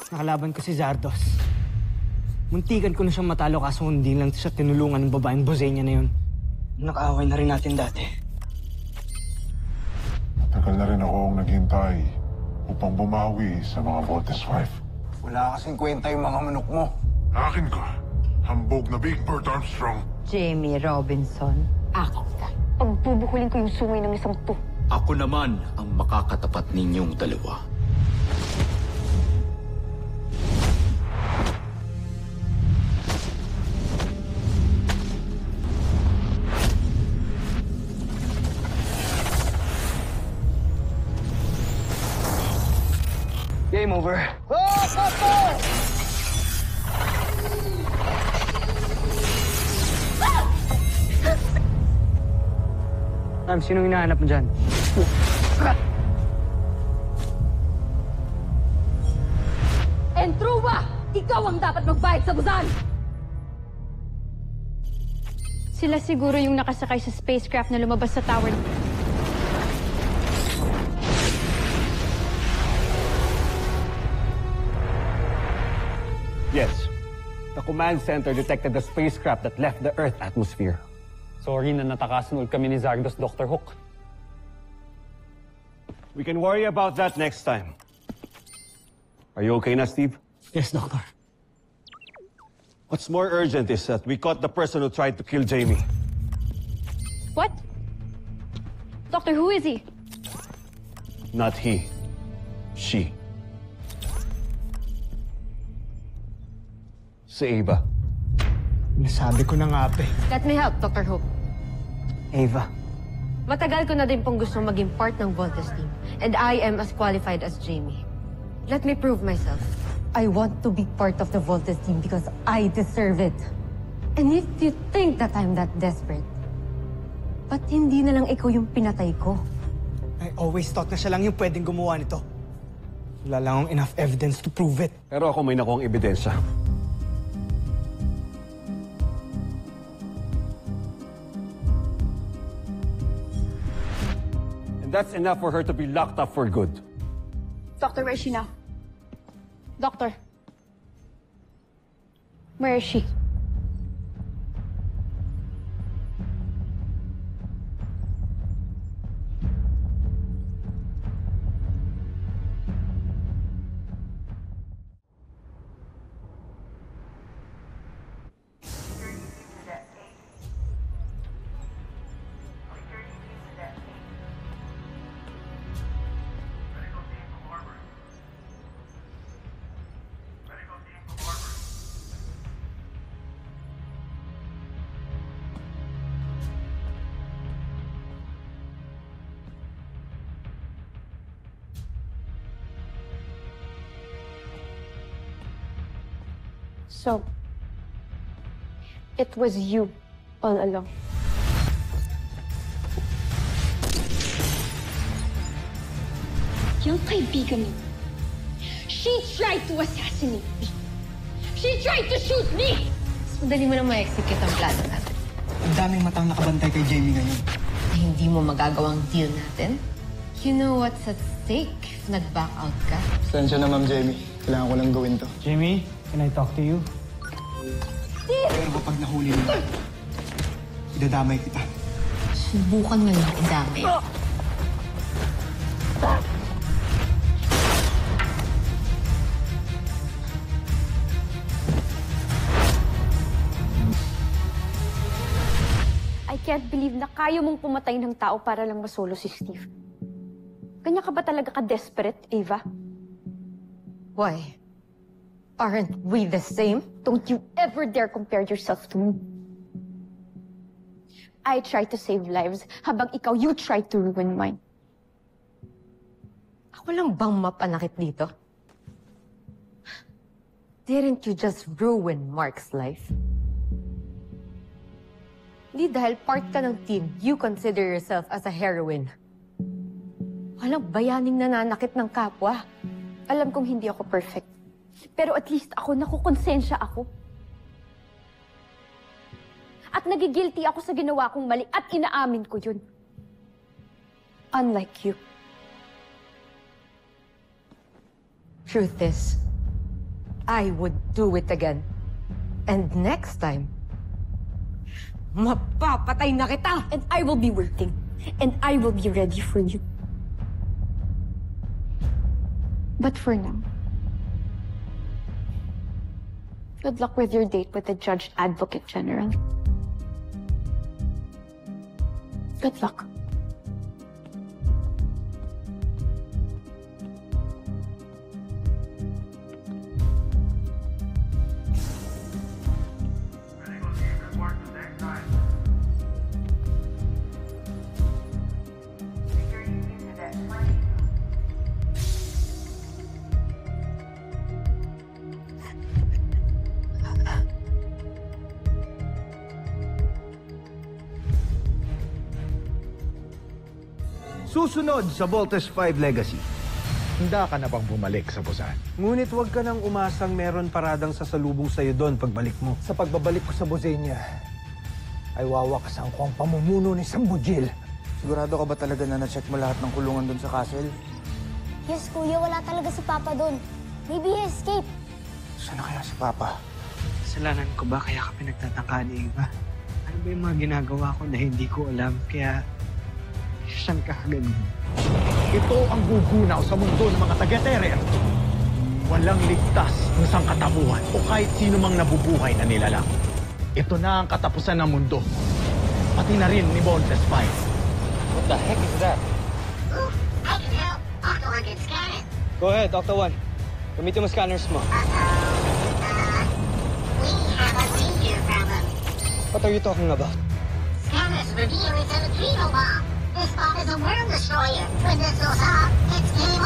Nakalaban ko si Zardos. Muntikan ko na siyang matalo kaso hindi lang siya tinulungan ng babaeng Bosenia na yun. Nakaaway na rin natin dati. Matagal na rin akong naghintay upang bumawi sa mga Voltes 5. Wala kasing kwenta yung mga manok mo. Akin ka. Hambog na Big Bird Armstrong. Jamie Robinson, akin ka. Pagbubukulin ko yung sungay ng isang to. Ako naman ang makakatapat ninyong dalawa. Game over. Sinong hinahanap mo dyan? Entruba! Ikaw ang dapat magbayad sa busan! Sila siguro yung nakasakay sa spacecraft na lumabas sa tower. Yes. The command center detected the spacecraft that left the Earth atmosphere. Sorry na natakasan ulit kami ni Zardos, Dr. Hook. We can worry about that next time. Are you okay na, Steve? Yes, Doctor. What's more urgent is that we caught the person who tried to kill Jamie. What? Doctor, who is he? Not he. She. Si Ava. Nasabi ko na nga, Let me help, Dr. Hope. Ava. Matagal ko na din pong gustong maging part ng Voltes team. And I am as qualified as Jamie. Let me prove myself. I want to be part of the Voltes team because I deserve it. And if you think that I'm that desperate, ba't hindi na lang ikaw yung pinatay ko? I always thought na siya lang yung pwedeng gumawa nito. Wala lang akong enough evidence to prove it. Pero ako may nakuhang ebidensya. And that's enough for her to be locked up for good. Doctor, where is she now? Doctor. Where is she? So, it was you all along. Yung kaibigan mo, she tried to assassinate me. She tried to shoot me! Mas madali mo na ma-execute ang plano natin. Ang daming matang nakabantay kay Jamie ngayon. Na hindi mo magagawang deal natin. You know what's at stake if nag-back out ka? Sensya na, Ma'am Jamie. Kailangan ko lang gawin to. Jamie, can I talk to you? Pero kapag nahuli mo, idadamay kita. Subukan mo lang idamay. I can't believe na kaya mong pumatay ng tao para lang masolo si Steve. Kanya ka ba talaga ka-desperate, Ava? Why? Aren't we the same? Don't you ever dare compare yourself to me. I tried to save lives, habang ikaw, you tried to ruin mine. Ako lang bang mapanakit dito? Didn't you just ruin Mark's life? Di dahil part ka ng team, you consider yourself as a heroine. Walang bayaning nananakit ng kapwa. Alam kong hindi ako perfect. Pero at least ako, nakukonsensya ako. At nagigilty ako sa ginawa kong mali at inaamin ko yun. Unlike you. Truth is, I would do it again. And next time, mapapatay na kita! And I will be waiting. And I will be ready for you. But for now, good luck with your date with the Judge Advocate General. Good luck. Susunod sa Voltes 5 Legacy. Handa ka na bang bumalik sa Busan? Ngunit huwag ka nang umasang meron paradang sasalubong sa'yo doon pagbalik mo. Sa pagbabalik ko sa Bosenia, ay wawakasan ko ang pamumuno ni Sambujil. Sigurado ka ba talaga na na-check mo lahat ng kulungan doon sa castle? Yes, kuya. Wala talaga si Papa doon. Maybe he escaped. Saan na kaya si Papa? Kasalanan ko ba kaya ka pinagtatangka ni Eva? Ano ba yung mga ginagawa ko na hindi ko alam? Kaya saan ka ganun? Ito ang gugunaw sa mundo ng mga taga-Terer. Walang ligtas ng sangkatauhan o kahit sino mang nabubuhay na nilalang. Ito na ang katapusan ng mundo. Pati na rin ni Voltes 5. What the heck is that? I can help. Octo 1 can scan it. Go ahead, Octo 1. Gamitin mo scanners mo. We have a major problem. What are you talking about? Scanners reveal it's a neutrino bomb. This bomb is a worm destroyer. When this goes off, it's game